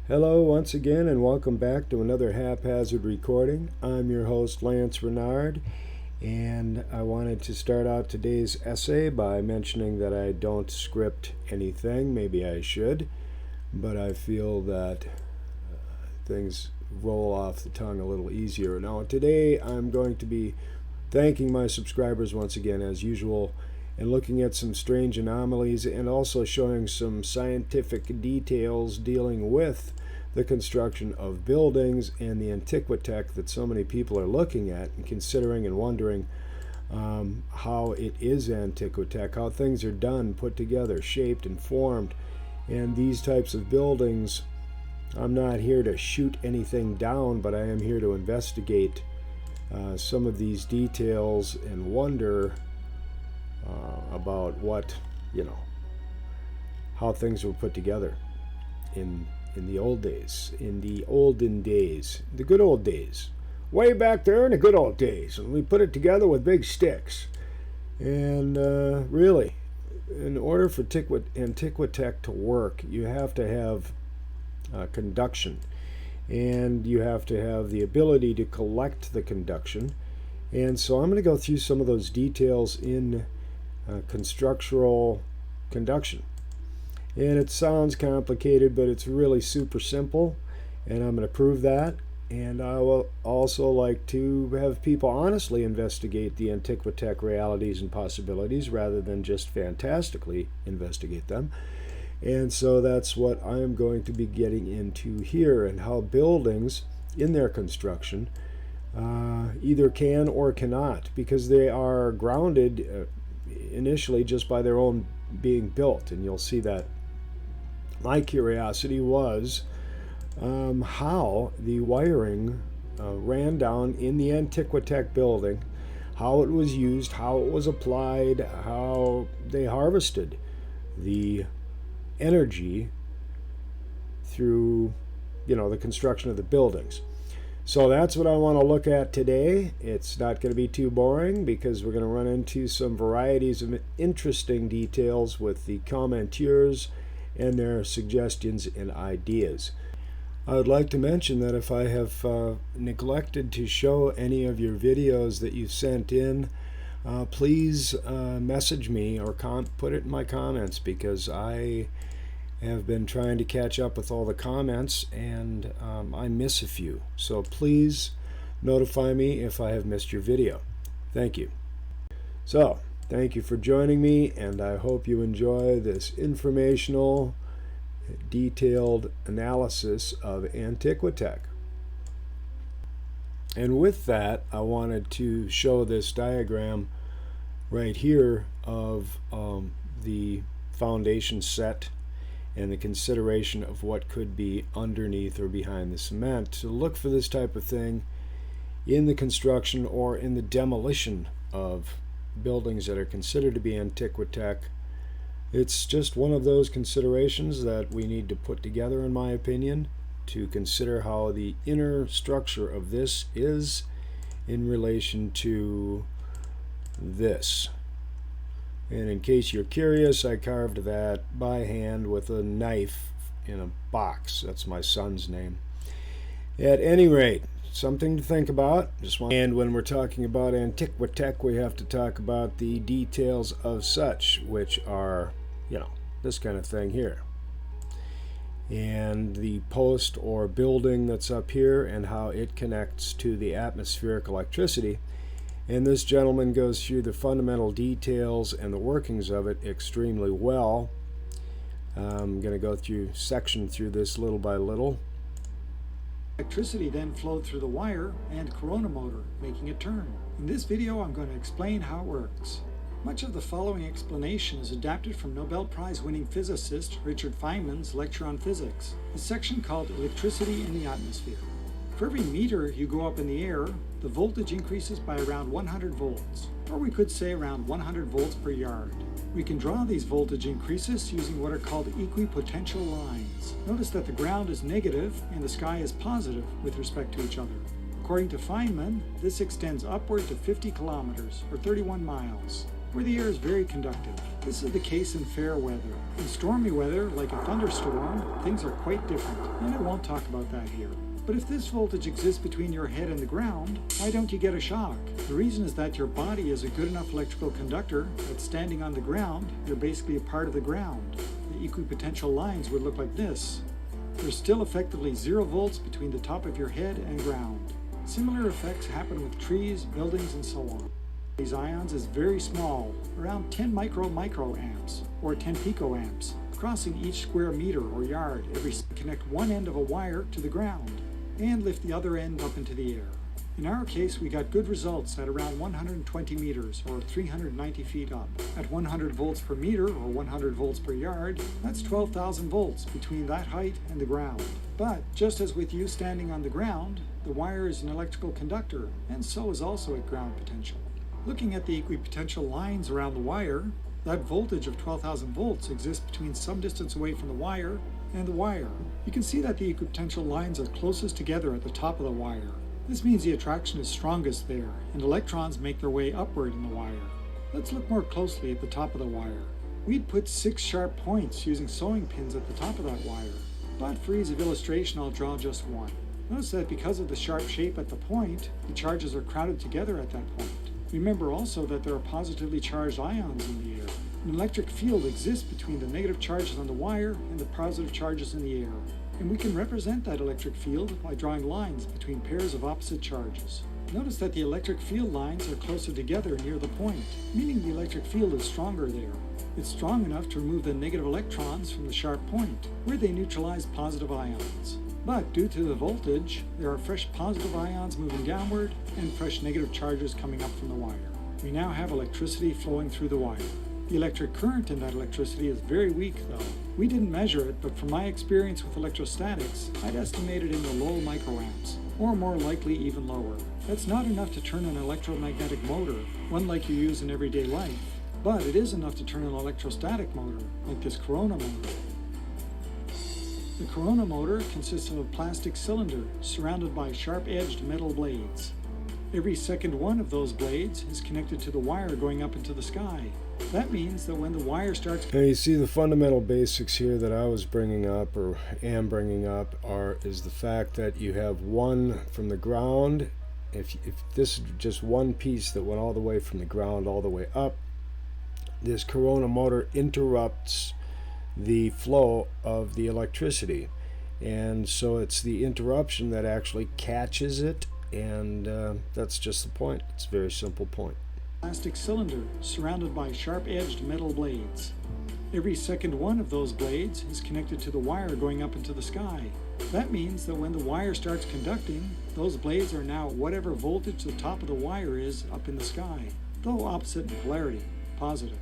Hello once again and welcome back to another Haphazard recording. I'm your host Lance Reynard, and I wanted to start out today's essay by mentioning that I don't script anything. Maybe I should, but I feel that things roll off the tongue a little easier. Now today I'm going to be thanking my subscribers once again as usual, and looking at some strange anomalies and also showing some scientific details dealing with the construction of buildings and the Antiquatech that so many people are looking at and considering and wondering how it is Antiquatech, how things are done, put together, shaped and formed. And these types of buildings, I'm not here to shoot anything down, but I am here to investigate some of these details and wonder about how things were put together in the old days, in the olden days, the good old days, way back there in the good old days, and we put it together with big sticks. And really, in order for Antiquatech to work, you have to have conduction, and you have to have the ability to collect the conduction. And so I'm going to go through some of those details in constructural conduction. And it sounds complicated, but it's really super simple, and I'm going to prove that. And I will also like to have people honestly investigate the Antiquatech realities and possibilities rather than just fantastically investigate them. And so that's what I am going to be getting into here, and how buildings in their construction either can or cannot, because they are grounded initially just by their own being built. And you'll see that my curiosity was how the wiring ran down in the Antiquatech building, how it was used, how it was applied, how they harvested the energy through the construction of the buildings. So that's what I want to look at today. It's not going to be too boring, because we're going to run into some varieties of interesting details with the commenters and their suggestions and ideas. I would like to mention that if I have neglected to show any of your videos that you've sent in, please message me or put it in my comments, because I have been trying to catch up with all the comments, and I miss a few. So please notify me if I have missed your video. Thank you. So thank you for joining me, and I hope you enjoy this informational, detailed analysis of Antiquatech. And with that, I wanted to show this diagram right here of the foundation set and the consideration of what could be underneath or behind the cement. To look for this type of thing in the construction or in the demolition of buildings that are considered to be Antiquatech. It's just one of those considerations that we need to put together, in my opinion, to consider how the inner structure of this is in relation to this. And in case you're curious, I carved that by hand with a knife in a box. That's my son's name. At any rate, something to think about. And when we're talking about Antiquatech, we have to talk about the details of such, which are, this kind of thing here. And the post or building that's up here, and how it connects to the atmospheric electricity. And this gentleman goes through the fundamental details and the workings of it extremely well. I'm going to go section through this little by little. Electricity then flowed through the wire and corona motor, making it turn. In this video, I'm going to explain how it works. Much of the following explanation is adapted from Nobel Prize-winning physicist Richard Feynman's lecture on physics, a section called Electricity in the Atmosphere. For every meter you go up in the air, the voltage increases by around 100 volts, or we could say around 100 volts per yard. We can draw these voltage increases using what are called equipotential lines. Notice that the ground is negative and the sky is positive with respect to each other. According to Feynman, this extends upward to 50 kilometers, or 31 miles. where the air is very conductive. This is the case in fair weather. In stormy weather, like a thunderstorm, things are quite different, and I won't talk about that here. But if this voltage exists between your head and the ground, why don't you get a shock? The reason is that your body is a good enough electrical conductor that standing on the ground, you're basically a part of the ground. The equipotential lines would look like this. There's still effectively 0 volts between the top of your head and ground. Similar effects happen with trees, buildings, and so on. These ions is very small, around 10 microamps, or 10 picoamps, crossing each square meter or yard every connect one end of a wire to the ground, and lift the other end up into the air. In our case, we got good results at around 120 meters, or 390 feet up. At 100 volts per meter, or 100 volts per yard, that's 12,000 volts between that height and the ground. But, just as with you standing on the ground, the wire is an electrical conductor, and so is also at ground potential. Looking at the equipotential lines around the wire, that voltage of 12,000 volts exists between some distance away from the wire and the wire. You can see that the equipotential lines are closest together at the top of the wire. This means the attraction is strongest there, and electrons make their way upward in the wire. Let's look more closely at the top of the wire. We'd put 6 sharp points using sewing pins at the top of that wire, but for ease of illustration I'll draw just one. Notice that because of the sharp shape at the point, the charges are crowded together at that point. Remember also that there are positively charged ions in the air. An electric field exists between the negative charges on the wire and the positive charges in the air, and we can represent that electric field by drawing lines between pairs of opposite charges. Notice that the electric field lines are closer together near the point, meaning the electric field is stronger there. It's strong enough to remove the negative electrons from the sharp point, where they neutralize positive ions. But due to the voltage, there are fresh positive ions moving downward and fresh negative charges coming up from the wire. We now have electricity flowing through the wire. The electric current in that electricity is very weak though. We didn't measure it, but from my experience with electrostatics, I'd estimate it in the low microamps, or more likely even lower. That's not enough to turn an electromagnetic motor, one like you use in everyday life, but it is enough to turn an electrostatic motor, like this corona motor. The corona motor consists of a plastic cylinder surrounded by sharp-edged metal blades. Every second one of those blades is connected to the wire going up into the sky. That means that when the wire starts... Now you see the fundamental basics here that I was bringing up, or am bringing up, is the fact that you have one from the ground. If this is just one piece that went all the way from the ground all the way up, this corona motor interrupts the flow of the electricity, and so it's the interruption that actually catches it, and that's just the point. It's a very simple point. Plastic cylinder surrounded by sharp-edged metal blades. Every second one of those blades is connected to the wire going up into the sky. That means that when the wire starts conducting, those blades are now at whatever voltage the top of the wire is up in the sky, though opposite in polarity, positive.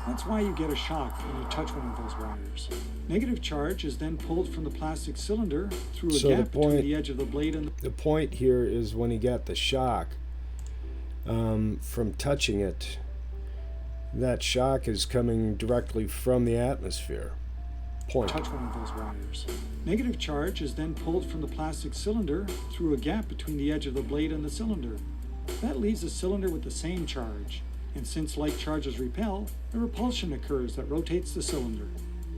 That's why you get a shock when you touch one of those wires. Negative charge is then pulled from the plastic cylinder through a gap between the edge of the blade and the point here is when you get the shock from touching it, that shock is coming directly from the atmosphere. Point. Touch one of those wires. Negative charge is then pulled from the plastic cylinder through a gap between the edge of the blade and the cylinder. That leaves the cylinder with the same charge. And since like charges repel, a repulsion occurs that rotates the cylinder.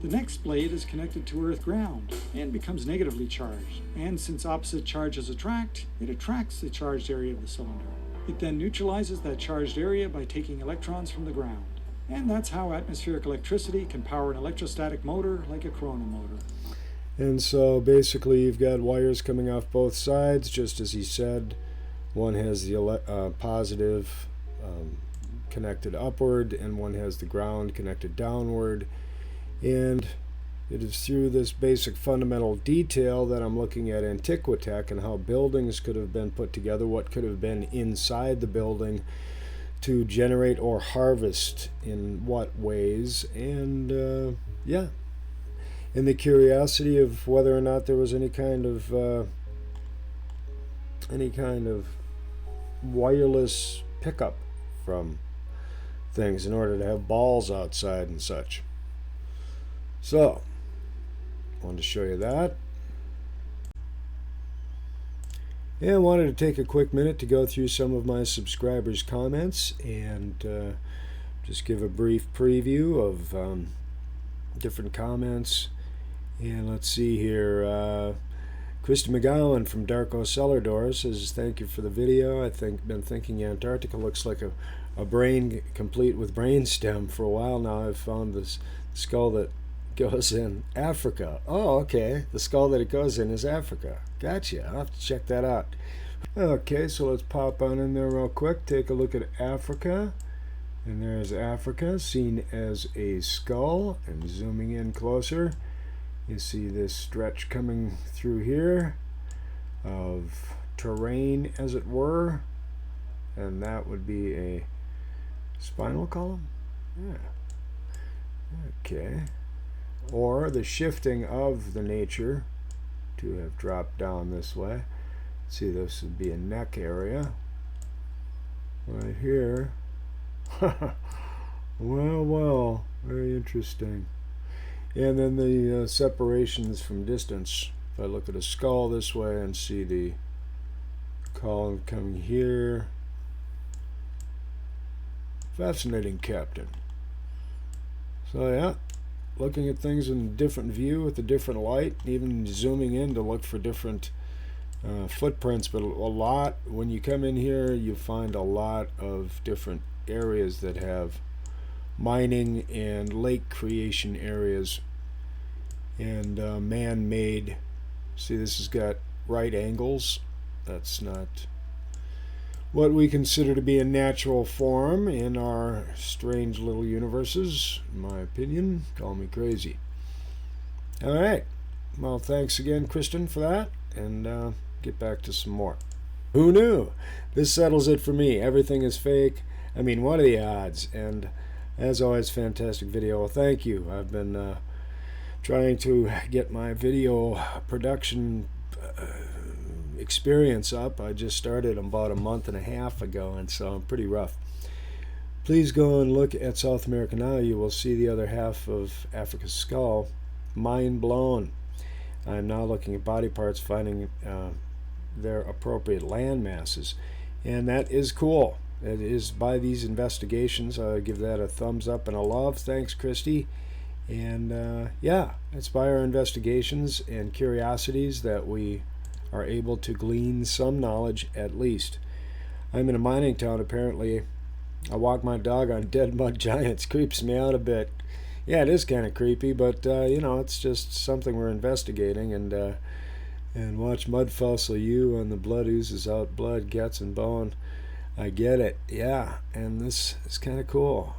The next blade is connected to earth ground and becomes negatively charged. And since opposite charges attract, it attracts the charged area of the cylinder. It then neutralizes that charged area by taking electrons from the ground. And that's how atmospheric electricity can power an electrostatic motor like a corona motor. And so basically you've got wires coming off both sides, just as he said. One has the positive connected upward, and one has the ground connected downward. And it is through this basic fundamental detail that I'm looking at Antiquatech and how buildings could have been put together, what could have been inside the building to generate or harvest in what ways, and yeah, and the curiosity of whether or not there was any kind of wireless pickup from things in order to have balls outside and such. So, wanted to show you that. And I wanted to take a quick minute to go through some of my subscribers' comments and just give a brief preview of different comments. And let's see here. Krista McGowan from Darko Cellar Doors says, thank you for the video. Been thinking Antarctica looks like a brain complete with brainstem for a while now. I've found this skull that goes in Africa. Oh, okay. The skull that it goes in is Africa. Gotcha. I'll have to check that out. Okay, so let's pop on in there real quick. Take a look at Africa. And there's Africa seen as a skull. And zooming in closer, you see this stretch coming through here of terrain, as it were. And that would be a spinal column? Yeah. Okay. Or the shifting of the nature to have dropped down this way. See, this would be a neck area. Right here. Well, very interesting. And then the separations from distance. If I look at a skull this way and see the column coming here. Fascinating, Captain. So yeah, looking at things in a different view with a different light, even zooming in to look for different footprints. But a lot, when you come in here, you find a lot of different areas that have mining and lake creation areas and man-made. See, this has got right angles. That's not what we consider to be a natural form in our strange little universes, in my opinion. Call me crazy. All right. Well, thanks again, Kristen, for that, and get back to some more. Who knew? This settles it for me. Everything is fake. I mean, what are the odds? And as always, fantastic video. Well, thank you. I've been trying to get my video production experience up. I just started about a month and a half ago, and so I'm pretty rough. Please go and look at South America now. You will see the other half of Africa's skull. Mind blown. I'm now looking at body parts, finding their appropriate land masses, and that is cool. It is by these investigations. I give that a thumbs up and a love. Thanks, Christy. And yeah, it's by our investigations and curiosities that we are able to glean some knowledge, at least. I'm in a mining town, apparently. I walk my dog on dead mud giants. Creeps me out a bit. Yeah, it is kind of creepy, but you know, it's just something we're investigating. And watch mud fossil you, and the blood oozes out blood, guts, and bone. I get it. Yeah, and this is kind of cool.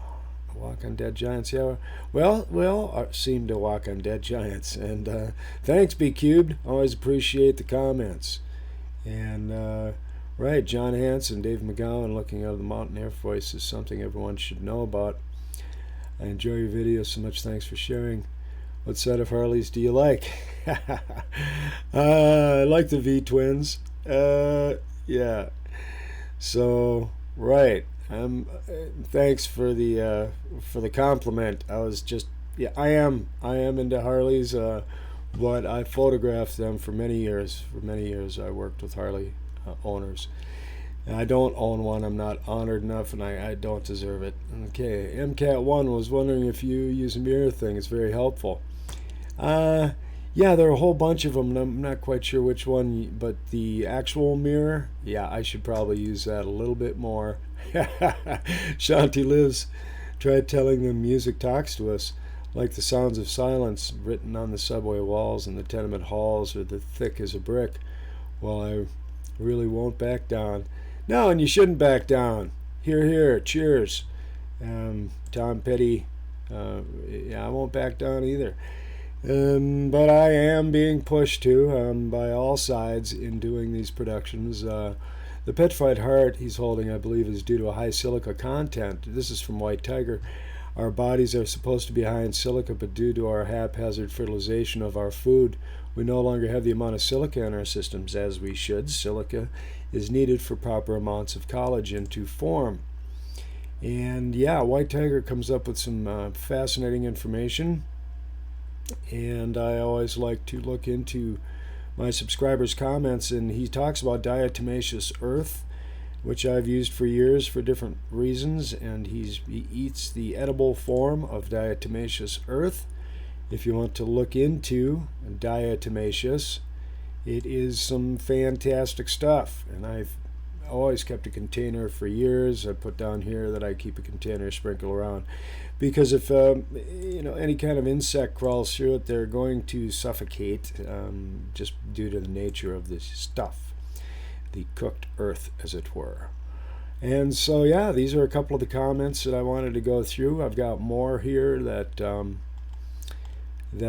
Walk on dead giants. Yeah, well, seem to walk on dead giants. And thanks, B Cubed. Always appreciate the comments. And right, John Hanson, Dave McGowan, looking out of the mountain air voice is something everyone should know about. I enjoy your videos so much. Thanks for sharing. What set of Harleys do you like? I like the V-twins. Yeah. So right. Thanks for the compliment. I was just, yeah, I am into Harleys, but I photographed them for many years. For many years, I worked with Harley owners. And I don't own one. I'm not honored enough, and I don't deserve it. Okay, MCAT1 was wondering if you use a mirror thing. It's very helpful. Yeah, there are a whole bunch of them, and I'm not quite sure which one, but the actual mirror, yeah, I should probably use that a little bit more. Shanti lives. Tried telling them music talks to us, like the sounds of silence written on the subway walls and the tenement halls are the thick as a brick. Well, I really won't back down. No, and you shouldn't back down. Hear, hear, cheers. Tom Petty, yeah, I won't back down either. But I am being pushed to by all sides in doing these productions. The petrified heart he's holding, I believe, is due to a high silica content. This is from White Tiger. Our bodies are supposed to be high in silica, but due to our haphazard fertilization of our food, we no longer have the amount of silica in our systems as we should. Silica is needed for proper amounts of collagen to form. And yeah, White Tiger comes up with some fascinating information. And I always like to look into my subscribers' comments, and he talks about diatomaceous earth. which I've used for years for different reasons, and he eats the edible form of diatomaceous earth. If you want to look into diatomaceous, it is some fantastic stuff, and I've always kept a container for years. I put down here that I keep a container sprinkled around, because if any kind of insect crawls through it, they're going to suffocate, just due to the nature of this stuff, the cooked earth, as it were. And so, yeah, these are a couple of the comments that I wanted to go through. I've got more here that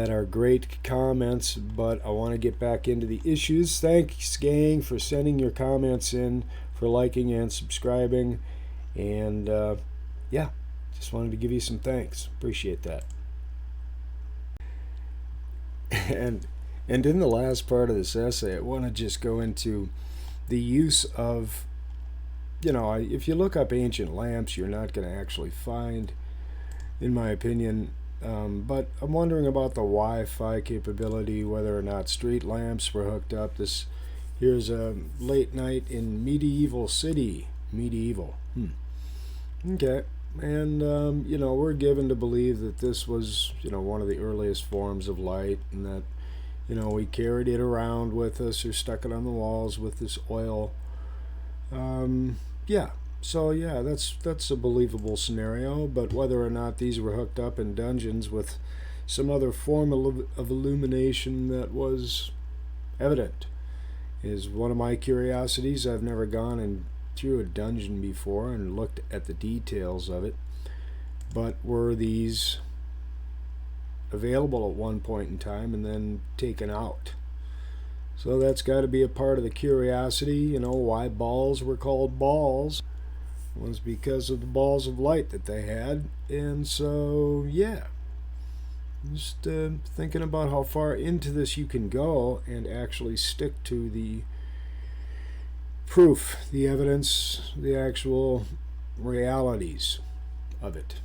are great comments, but I want to get back into the issues. Thanks, gang, for sending your comments in, for liking and subscribing, and yeah, just wanted to give you some thanks. Appreciate that. And in the last part of this essay, I want to just go into the use of, if you look up ancient lamps, you're not going to actually find, in my opinion, but I'm wondering about the Wi-Fi capability, whether or not street lamps were hooked up. Here's a late night in medieval city. Medieval. Okay. And, we're given to believe that this was, one of the earliest forms of light, and that, we carried it around with us or stuck it on the walls with this oil. Yeah. So, yeah, that's a believable scenario, but whether or not these were hooked up in dungeons with some other form of illumination that was evident is one of my curiosities. I've never gone through a dungeon before and looked at the details of it, but were these available at one point in time and then taken out? So that's got to be a part of the curiosity. Why balls were called balls was because of the balls of light that they had. And so, yeah, just thinking about how far into this you can go and actually stick to the proof, the evidence, the actual realities of it.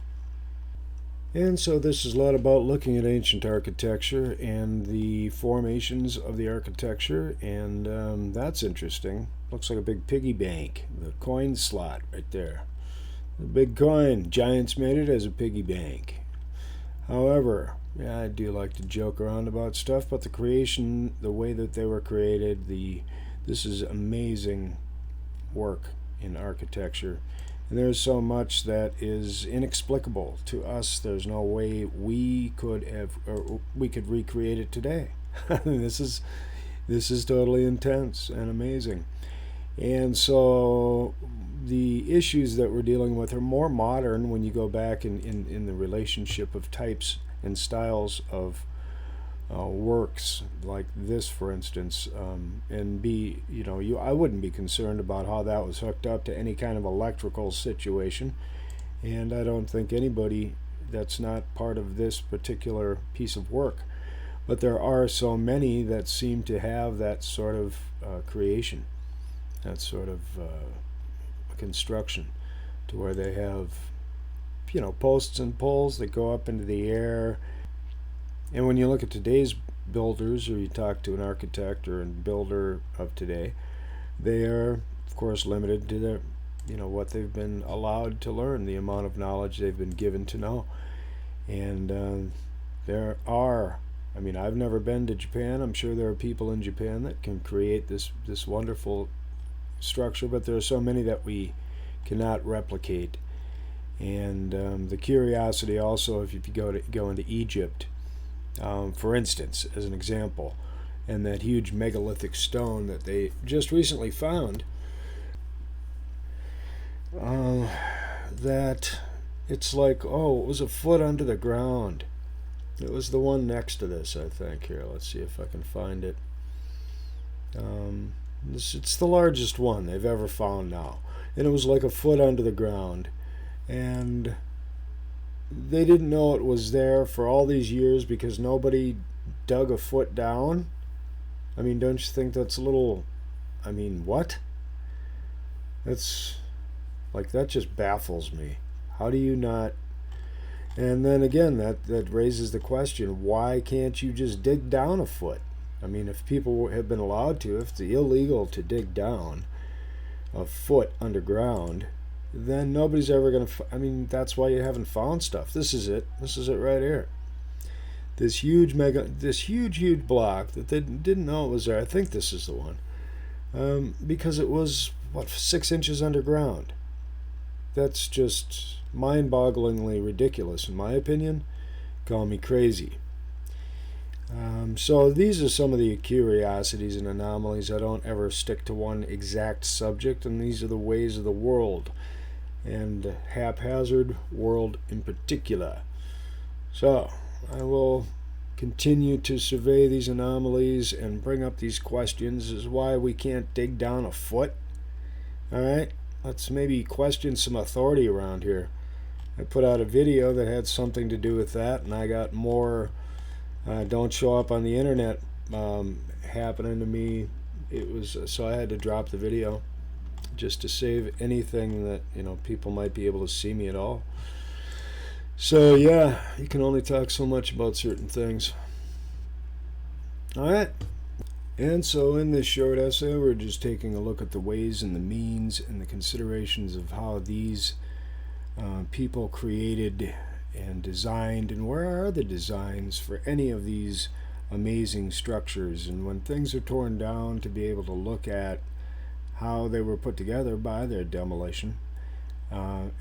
And so this is a lot about looking at ancient architecture and the formations of the architecture, and that's interesting. Looks like a big piggy bank, the coin slot right there. The big coin. Giants made it as a piggy bank. However, yeah, I do like to joke around about stuff, but the creation, the way that they were created, this is amazing work in architecture. And there's so much that is inexplicable to us. There's no way we could recreate it today. This is totally intense and amazing. And so the issues that we're dealing with are more modern when you go back in the relationship of types and styles of works like this, for instance, and I wouldn't be concerned about how that was hooked up to any kind of electrical situation, and I don't think anybody that's not part of this particular piece of work, but there are so many that seem to have that sort of creation, that sort of construction, to where they have posts and poles that go up into the air. And when you look at today's builders, or you talk to an architect or a builder of today, they are, of course, limited to their, what they've been allowed to learn, the amount of knowledge they've been given to know. And there are, I've never been to Japan. I'm sure there are people in Japan that can create this wonderful structure, but there are so many that we cannot replicate. And the curiosity also, if you go into Egypt, for instance, as an example, and that huge megalithic stone that they just recently found, that it's like, it was a foot under the ground. It was the one next to this, I think. Here, let's see if I can find it. It's the largest one they've ever found now, and it was like a foot under the ground, and they didn't know it was there for all these years because nobody dug a foot down. Don't you think that's a little, what? That just baffles me. How do you not? And then again, that raises the question, why can't you just dig down a foot? If people have been allowed to, if it's illegal to dig down, a foot underground, then nobody's ever going to, I mean, that's why you haven't found stuff. This is it. This is it right here. This huge huge block that they didn't know it was there. I think this is the one. Because it was, what, 6 inches underground. That's just mind-bogglingly ridiculous, in my opinion. Call me crazy. So these are some of the curiosities and anomalies. I don't ever stick to one exact subject, and these are the ways of the world, and haphazard world in particular. So I will continue to survey these anomalies and bring up these questions. This is why we can't dig down a foot. Alright, let's maybe question some authority around here. I put out a video that had something to do with that, and I got more don't show up on the internet happening to me. It was so I had to drop the video just to save anything that, you know, people might be able to see me at all. So yeah, you can only talk so much about certain things. Alright, and so in this short essay we're just taking a look at the ways and the means and the considerations of how these people created and designed, and where are the designs for any of these amazing structures, and when things are torn down, to be able to look at how they were put together by their demolition,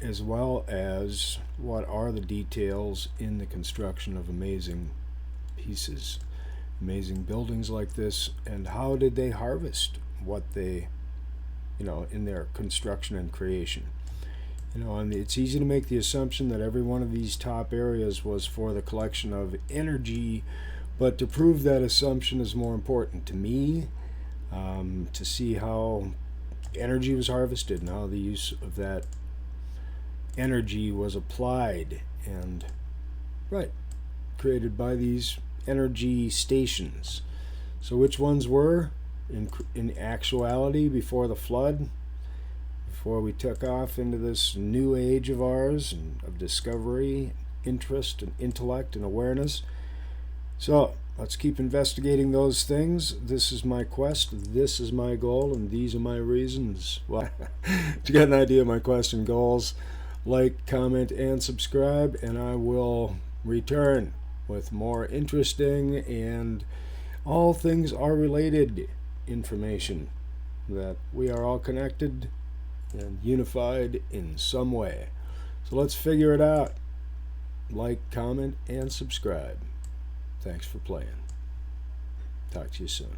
as well as what are the details in the construction of amazing pieces, amazing buildings like this, and how did they harvest what they, you know, in their construction and creation. You know, and it's easy to make the assumption that every one of these top areas was for the collection of energy, but to prove that assumption is more important to me, to see how energy was harvested and how the use of that energy was applied and created by these energy stations. So which ones were in actuality before the flood? Before we took off into this new age of ours and of discovery, interest, and intellect and awareness. So let's keep investigating those things. This is my quest, this is my goal, and these are my reasons. Well, to get an idea of my quest and goals, like, comment, and subscribe, and I will return with more interesting and all things are related information, that we are all connected and unified in some way. So let's figure it out. Like, comment, and subscribe. Thanks for playing. Talk to you soon.